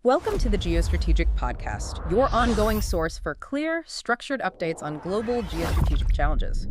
Welcome to the Geostrategic Podcast, your ongoing source for clear, structured updates on global geostrategic challenges.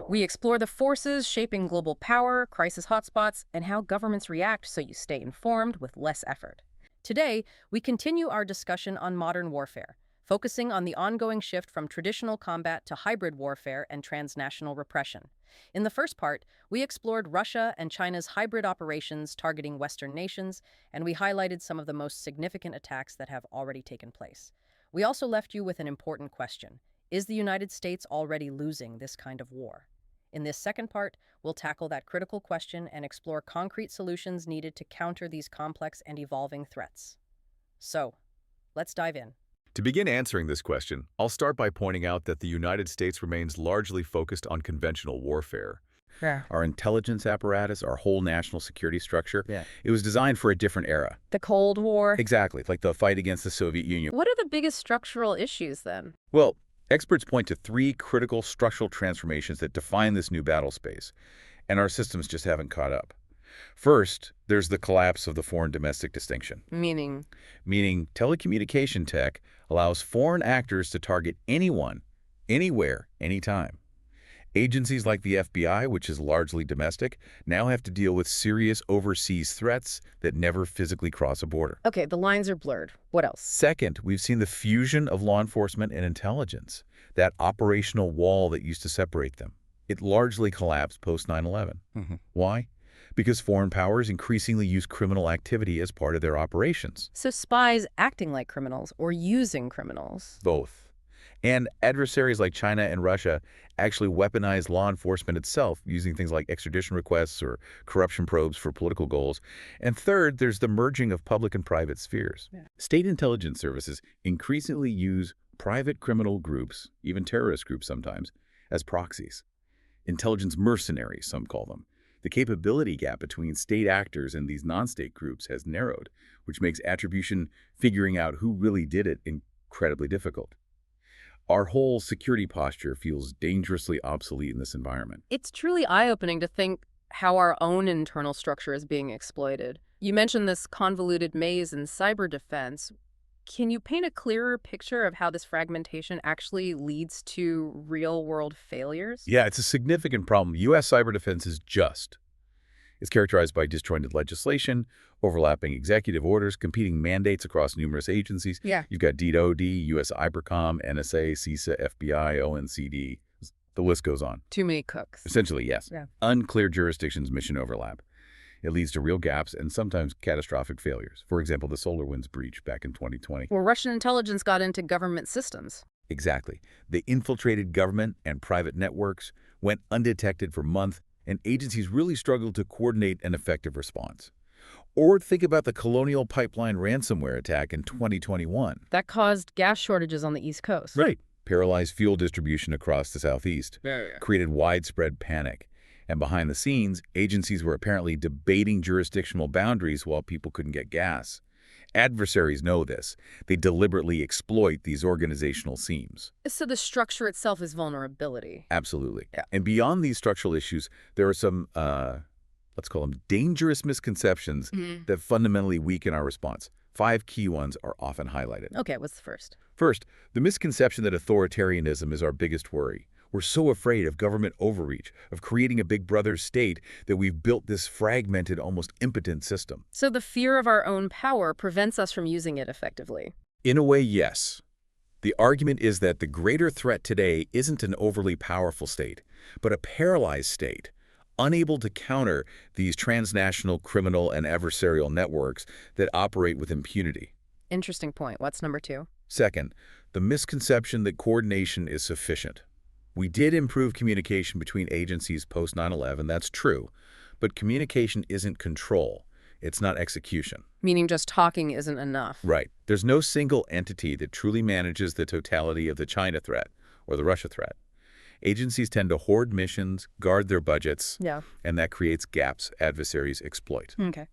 We explore the forces shaping global power, crisis hotspots, and how governments react so you stay informed with less effort. Today, we continue our discussion on modern warfare, focusing on the ongoing shift from traditional combat to hybrid warfare and transnational repression. In the first part, we explored Russia and China's hybrid operations targeting Western nations, and we highlighted some of the most significant attacks that have already taken place. We also left you with an important question. Is the United States already losing this kind of war? In this second part, we'll tackle that critical question and explore concrete solutions needed to counter these complex and evolving threats. So, let's dive in. To begin answering this question, I'll start by pointing out that the United States remains largely focused on conventional warfare. Yeah. Our intelligence apparatus, our whole national security structure, Yeah. it was designed for a different era. The Cold War. Exactly, like the fight against the Soviet Union. What are the biggest structural issues then? Well, experts point to three critical structural transformations that define this new battle space, and our systems just haven't caught up. First, there's the collapse of the foreign-domestic distinction. Meaning Telecommunication tech allows foreign actors to target anyone, anywhere, anytime. Agencies like the FBI, which is largely domestic, now have to deal with serious overseas threats that never physically cross a border. Okay, the lines are blurred. What else? Second, we've seen the fusion of law enforcement and intelligence, that operational wall that used to separate them. It largely collapsed post 9/11. Why? Because foreign powers increasingly use criminal activity as part of their operations. So spies acting like criminals or using criminals. Both. And adversaries like China and Russia actually weaponize law enforcement itself using things like extradition requests or corruption probes for political goals. And third, there's the merging of public and private spheres. Yeah. State intelligence services increasingly use private criminal groups, even terrorist groups sometimes, as proxies. Intelligence mercenaries, some call them. The capability gap between state actors and these non-state groups has narrowed, which makes attribution, figuring out who really did it, incredibly difficult. Our whole security posture feels dangerously obsolete in this environment. It's truly eye-opening to think how our own internal structure is being exploited. You mentioned this convoluted maze in cyber defense. Can you paint a clearer picture of how this fragmentation actually leads to real-world failures? Yeah, it's a significant problem. U.S. cyber defense is just. It's characterized by disjointed legislation, overlapping executive orders, competing mandates across numerous agencies. Yeah. You've got DoD, U.S. IBRCOM, NSA, CISA, FBI, ONCD. The list goes on. Too many cooks. Essentially, yes. Yeah. Unclear jurisdictions mission overlap. It leads to real gaps and sometimes catastrophic failures. For example, the SolarWinds breach back in 2020. Well, Russian intelligence got into government systems. Exactly. They infiltrated government and private networks, went undetected for months, and agencies really struggled to coordinate an effective response. Or think about the Colonial Pipeline ransomware attack in 2021. That caused gas shortages on the East Coast. Right. Paralyzed fuel distribution across the Southeast. Created widespread panic. And behind the scenes, agencies were apparently debating jurisdictional boundaries while people couldn't get gas. Adversaries know this. They deliberately exploit these organizational seams. So the structure itself is vulnerability. Absolutely. Yeah. And beyond these structural issues, there are some, let's call them dangerous misconceptions that fundamentally weaken our response. 5 key ones are often highlighted. Okay, what's the first? First, the misconception that authoritarianism is our biggest worry. We're so afraid of government overreach, of creating a big brother state, that we've built this fragmented, almost impotent system. So the fear of our own power prevents us from using it effectively. In a way, yes. The argument is that the greater threat today isn't an overly powerful state, but a paralyzed state, unable to counter these transnational criminal and adversarial networks that operate with impunity. Interesting point. What's number 2? Second, the misconception that coordination is sufficient. We did improve communication between agencies post 9/11, that's true, but communication isn't control. It's not execution. Meaning just talking isn't enough. Right. There's no single entity that truly manages the totality of the China threat or the Russia threat. Agencies tend to hoard missions, guard their budgets, and that creates gaps adversaries exploit. Okay.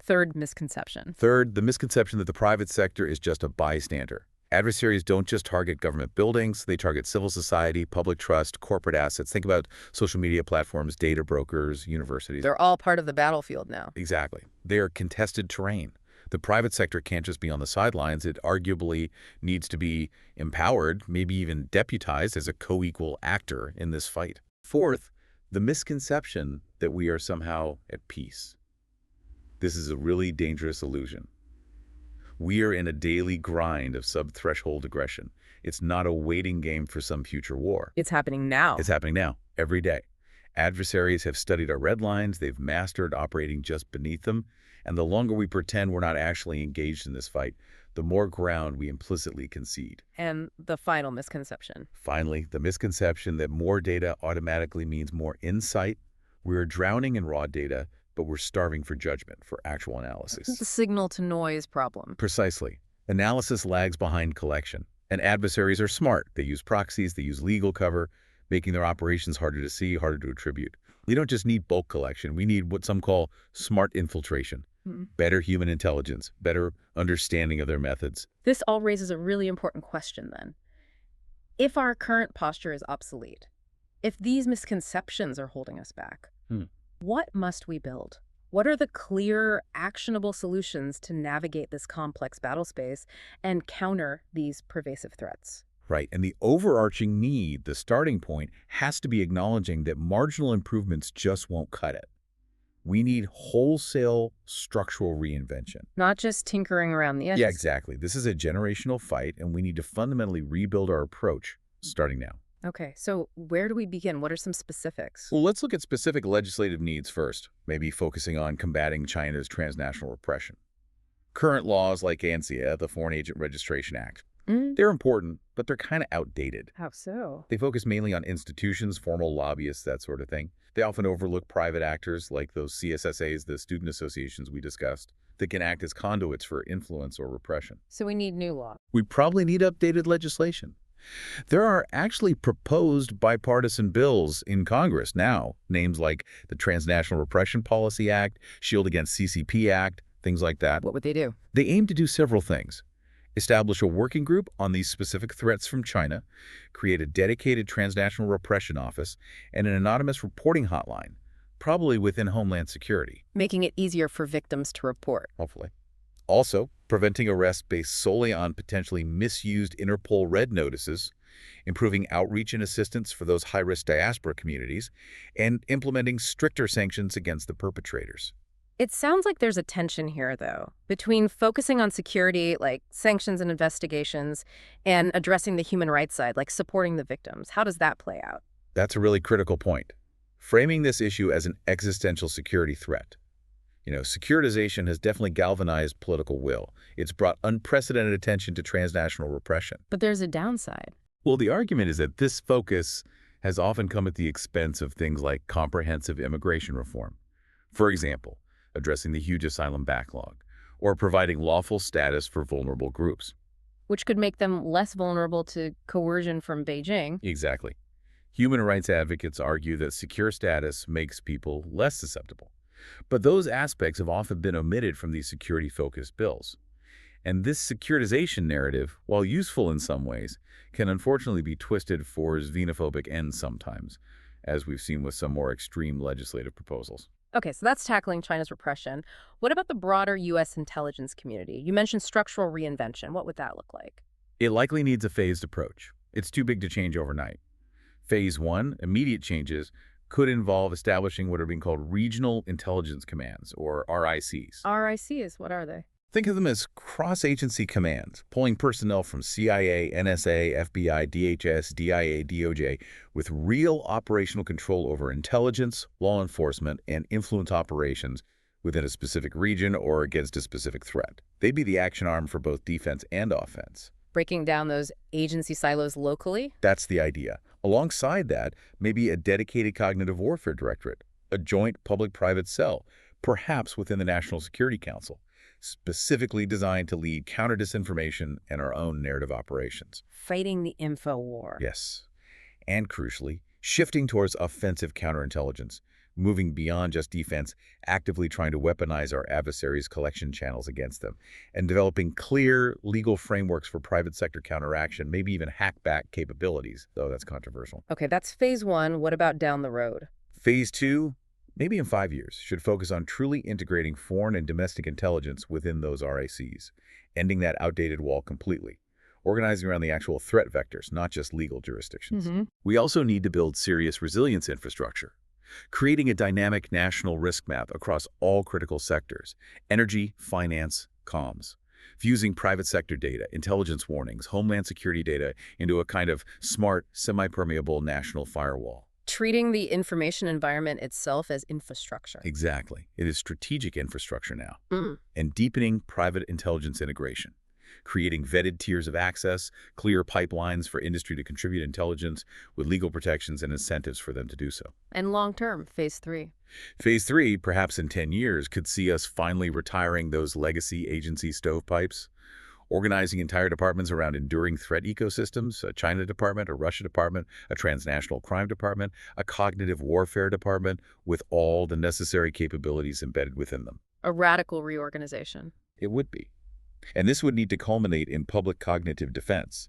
Third misconception. Third, the misconception that the private sector is just a bystander. Adversaries don't just target government buildings, they target civil society, public trust, corporate assets. Think about social media platforms, data brokers, universities. They're all part of the battlefield now. Exactly. They are contested terrain. The private sector can't just be on the sidelines. It arguably needs to be empowered, maybe even deputized as a co-equal actor in this fight. Fourth, the misconception that we are somehow at peace. This is a really dangerous illusion. We are in a daily grind of sub-threshold aggression. It's not a waiting game for some future war. It's happening now. It's happening now, every day. Adversaries have studied our red lines, they've mastered operating just beneath them, and the longer we pretend we're not actually engaged in this fight, the more ground we implicitly concede. And the final misconception. Finally, the misconception that more data automatically means more insight. We're drowning in raw data, but we're starving for judgment, for actual analysis. The signal-to-noise problem. Precisely. Analysis lags behind collection. And adversaries are smart. They use proxies, they use legal cover, making their operations harder to see, harder to attribute. We don't just need bulk collection. We need what some call smart infiltration, better human intelligence, better understanding of their methods. This all raises a really important question then. If our current posture is obsolete, if these misconceptions are holding us back, what must we build? What are the clear, actionable solutions to navigate this complex battle space and counter these pervasive threats? Right, and the overarching need, the starting point, has to be acknowledging that marginal improvements just won't cut it. We need wholesale structural reinvention. Not just tinkering around the edges. Yeah, exactly. This is a generational fight, and we need to fundamentally rebuild our approach, starting now. Okay, so where do we begin? What are some specifics? Well, let's look at specific legislative needs first, maybe focusing on combating China's transnational repression. Current laws like ANCIA, the Foreign Agent Registration Act, they're important, but they're kind of outdated. How so? They focus mainly on institutions, formal lobbyists, that sort of thing. They often overlook private actors like those CSSAs, the student associations we discussed, that can act as conduits for influence or repression. So we need new law. We probably need updated legislation. There are actually proposed bipartisan bills in Congress now, names like the Transnational Repression Policy Act, Shield Against CCP Act, things like that. What would they do? They aim to do several things. Establish a working group on these specific threats from China, create a dedicated transnational repression office, and an anonymous reporting hotline, probably within Homeland Security. Making it easier for victims to report. Hopefully. Also, preventing arrests based solely on potentially misused Interpol red notices, improving outreach and assistance for those high-risk diaspora communities, and implementing stricter sanctions against the perpetrators. It sounds like there's a tension here, though, between focusing on security, like sanctions and investigations, and addressing the human rights side, like supporting the victims. How does that play out? That's a really critical point. Framing this issue as an existential security threat. Securitization has definitely galvanized political will. It's brought unprecedented attention to transnational repression. But there's a downside. Well, the argument is that this focus has often come at the expense of things like comprehensive immigration reform. For example, addressing the huge asylum backlog, or providing lawful status for vulnerable groups. Which could make them less vulnerable to coercion from Beijing. Exactly. Human rights advocates argue that secure status makes people less susceptible. But those aspects have often been omitted from these security-focused bills. And this securitization narrative, while useful in some ways, can unfortunately be twisted for xenophobic ends sometimes, as we've seen with some more extreme legislative proposals. Okay, so that's tackling China's repression. What about the broader U.S. intelligence community? You mentioned structural reinvention. What would that look like? It likely needs a phased approach. It's too big to change overnight. Phase 1, immediate changes, could involve establishing what are being called regional intelligence commands, or RICs. RICs, what are they? Think of them as cross-agency commands, pulling personnel from CIA, NSA, FBI, DHS, DIA, DOJ, with real operational control over intelligence, law enforcement, and influence operations within a specific region or against a specific threat. They'd be the action arm for both defense and offense. Breaking down those agency silos locally? That's the idea. Alongside that, maybe a dedicated cognitive warfare directorate, a joint public-private cell, perhaps within the National Security Council, specifically designed to lead counter-disinformation and our own narrative operations. Fighting the info war. Yes. And crucially, shifting towards offensive counterintelligence, moving beyond just defense, actively trying to weaponize our adversaries' collection channels against them, and developing clear legal frameworks for private sector counteraction, maybe even hackback capabilities, though that's controversial. Okay, that's phase 1. What about down the road? Phase 2, maybe in 5 years, should focus on truly integrating foreign and domestic intelligence within those RACs, ending that outdated wall completely, organizing around the actual threat vectors, not just legal jurisdictions. Hmm. We also need to build serious resilience infrastructure, creating a dynamic national risk map across all critical sectors: energy, finance, comms, fusing private sector data, intelligence warnings, homeland security data into a kind of smart, semi-permeable national firewall. Treating the information environment itself as infrastructure. Exactly. It is strategic infrastructure now. Mm. And deepening private intelligence integration, creating vetted tiers of access, clear pipelines for industry to contribute intelligence with legal protections and incentives for them to do so. And long-term, phase 3. Phase 3, perhaps in 10 years, could see us finally retiring those legacy agency stovepipes, organizing entire departments around enduring threat ecosystems: a China department, a Russia department, a transnational crime department, a cognitive warfare department, with all the necessary capabilities embedded within them. A radical reorganization. It would be. And this would need to culminate in public cognitive defense,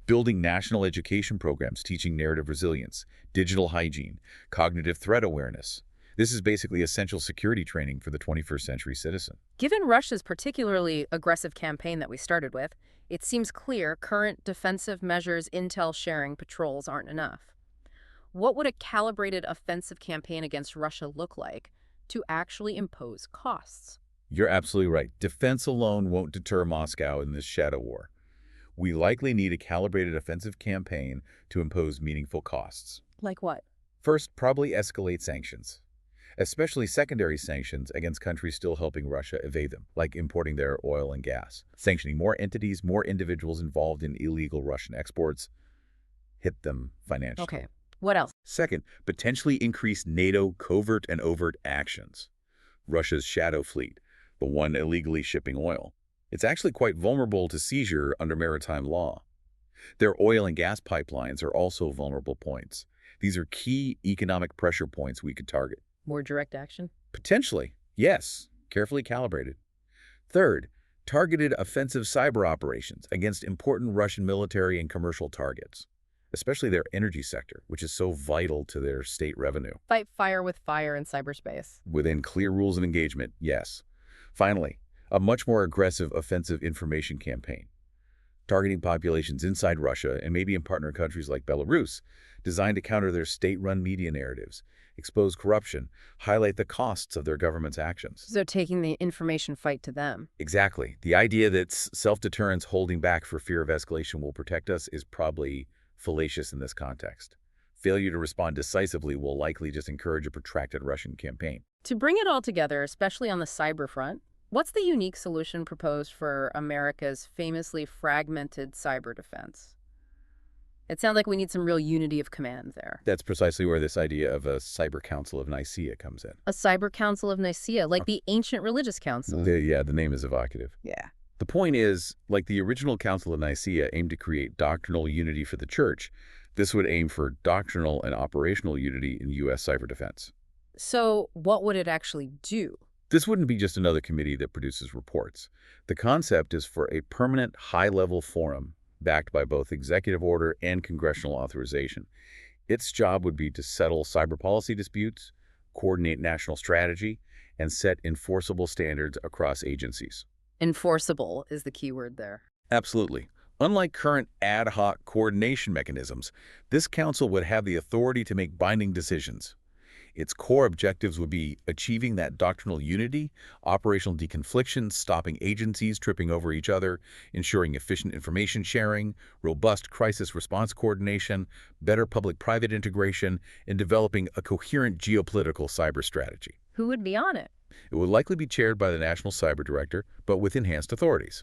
building national education programs teaching narrative resilience, digital hygiene, cognitive threat awareness. This is basically essential security training for the 21st century citizen. Given Russia's particularly aggressive campaign that we started with, it seems clear current defensive measures, intel sharing, patrols aren't enough. What would a calibrated offensive campaign against Russia look like to actually impose costs? You're absolutely right. Defense alone won't deter Moscow in this shadow war. We likely need a calibrated offensive campaign to impose meaningful costs. Like what? First, probably escalate sanctions, especially secondary sanctions against countries still helping Russia evade them, like importing their oil and gas. Sanctioning more entities, more individuals involved in illegal Russian exports, hit them financially. Okay, what else? Second, potentially increase NATO covert and overt actions. Russia's shadow fleet, the one illegally shipping oil, it's actually quite vulnerable to seizure under maritime law. Their oil and gas pipelines are also vulnerable points. These are key economic pressure points we could target. More direct action? Potentially, yes, carefully calibrated. Third, targeted offensive cyber operations against important Russian military and commercial targets, especially their energy sector, which is so vital to their state revenue. Fight fire with fire in cyberspace. Within clear rules of engagement, yes. Finally, a much more aggressive offensive information campaign, targeting populations inside Russia and maybe in partner countries like Belarus, designed to counter their state-run media narratives, expose corruption, highlight the costs of their government's actions. So taking the information fight to them. Exactly. The idea that self-deterrence, holding back for fear of escalation, will protect us is probably fallacious in this context. Failure to respond decisively will likely just encourage a protracted Russian campaign. To bring it all together, especially on the cyber front, what's the unique solution proposed for America's famously fragmented cyber defense? It sounds like we need some real unity of command there. That's precisely where this idea of a cyber council of Nicaea comes in. A cyber council of Nicaea, like the ancient religious council. The name is evocative. Yeah. The point is, like the original Council of Nicaea aimed to create doctrinal unity for the church, this would aim for doctrinal and operational unity in U.S. cyber defense. So what would it actually do? This wouldn't be just another committee that produces reports. The concept is for a permanent high-level forum backed by both executive order and congressional authorization. Its job would be to settle cyber policy disputes, coordinate national strategy, and set enforceable standards across agencies. Enforceable is the key word there. Absolutely. Unlike current ad hoc coordination mechanisms, this council would have the authority to make binding decisions. Its core objectives would be achieving that doctrinal unity, operational deconfliction, stopping agencies tripping over each other, ensuring efficient information sharing, robust crisis response coordination, better public-private integration, and developing a coherent geopolitical cyber strategy. Who would be on it? It would likely be chaired by the National Cyber Director, but with enhanced authorities.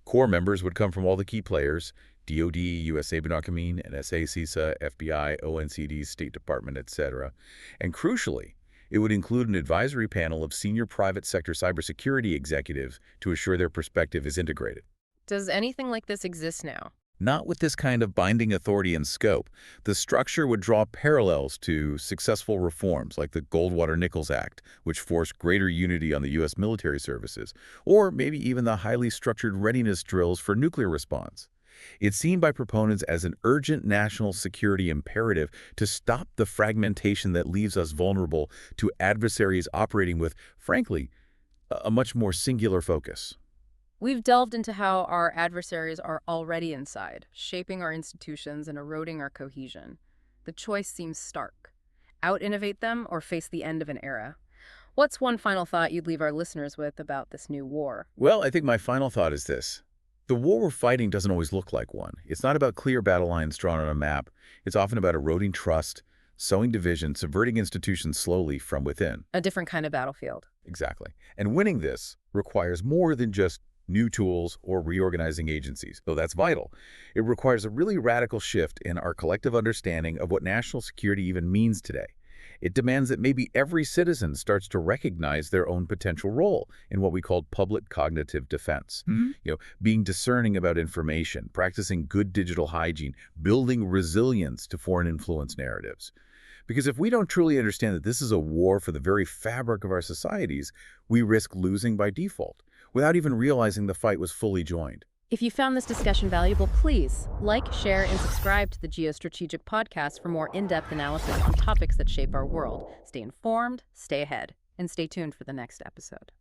Core members would come from all the key players: DoD, USA Binocumin, NSA, CISA, FBI, ONCD, State Department, etc. And crucially, it would include an advisory panel of senior private sector cybersecurity executives to assure their perspective is integrated. Does anything like this exist now? Not with this kind of binding authority and scope. The structure would draw parallels to successful reforms like the Goldwater-Nichols Act, which forced greater unity on the U.S. military services, or maybe even the highly structured readiness drills for nuclear response. It's seen by proponents as an urgent national security imperative to stop the fragmentation that leaves us vulnerable to adversaries operating with, frankly, a much more singular focus. We've delved into how our adversaries are already inside, shaping our institutions and eroding our cohesion. The choice seems stark. Out-innovate them or face the end of an era. What's one final thought you'd leave our listeners with about this new war? Well, I think my final thought is this. The war we're fighting doesn't always look like one. It's not about clear battle lines drawn on a map. It's often about eroding trust, sowing division, subverting institutions slowly from within. A different kind of battlefield. Exactly. And winning this requires more than just new tools or reorganizing agencies, though that's vital. It requires a really radical shift in our collective understanding of what national security even means today. It demands that maybe every citizen starts to recognize their own potential role in what we call public cognitive defense. Being discerning about information, practicing good digital hygiene, building resilience to foreign influence narratives. Because if we don't truly understand that this is a war for the very fabric of our societies, we risk losing by default, without even realizing the fight was fully joined. If you found this discussion valuable, please like, share, and subscribe to the Geostrategic Podcast for more in-depth analysis on topics that shape our world. Stay informed, stay ahead, and stay tuned for the next episode.